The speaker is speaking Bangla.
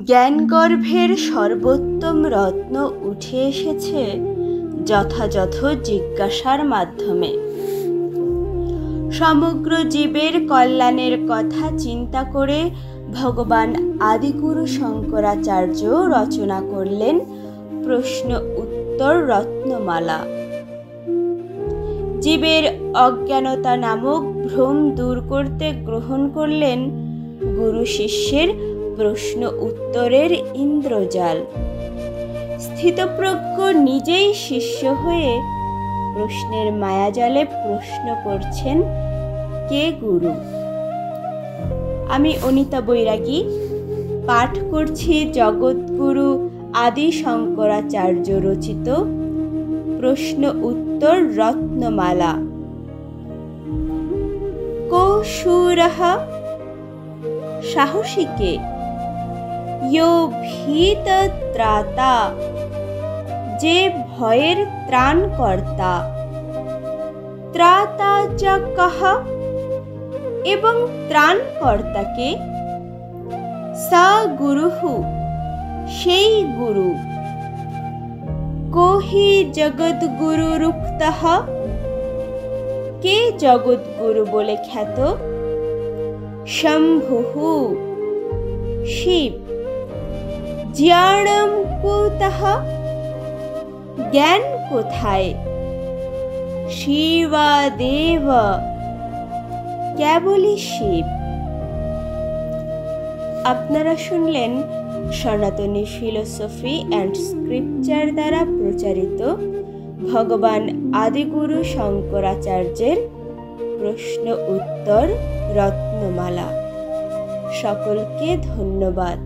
জ্ঞানগর্ভের সর্বোত্তম রত্ন উঠে এসেছে যথাযথ জিজ্ঞাসার মাধ্যমে। সমগ্র জীবের কল্যাণের কথা চিন্তা করে ভগবান আদিগুরু শঙ্করাচার্য রচনা করলেন প্রশ্ন উত্তর রত্নমালা। জীবের অজ্ঞানতা নামক ভ্রম দূর করতে গ্রহণ করলেন গুরু শিষ্যের প্রশ্ন উত্তরের ইন্দ্রজাল। স্থিতপ্রজ্ঞ নিজেই শিষ্য হয়ে প্রশ্নের মায়াজালে প্রশ্ন করছেন কে গুরু। আমি অনিতা বৈরাগী পাঠ করছি জগৎগুরু আদি শঙ্করাচার্য রচিত প্রশ্ন উত্তর রত্নমালা। কো শূরঃ, সাহসীকে, ইয়ো ভীত ত্রাতা, যে ভয়ের ত্রাণকর্তা, ত্রাতা চ কঃ, এবং ত্রাণকর্তাকে, স গুরুঃ, সেই গুরু, কো হি জগদ্গুরুরুক্তঃ, কে জগৎগুরু বলে খ্যাত, শম্ভুঃ, শিব, জ্ঞানম কুতঃ, জ্ঞান কোথায়, শিবাদেব, কেবলই শিব। আপনারা শুনলেন সনাতনী ফিলোসফি অ্যান্ড স্ক্রিপচার দ্বারা প্রচারিত ভগবান আদিগুরু শঙ্করাচার্যের প্রশ্ন উত্তর রত্নমালা। সকলকে ধন্যবাদ।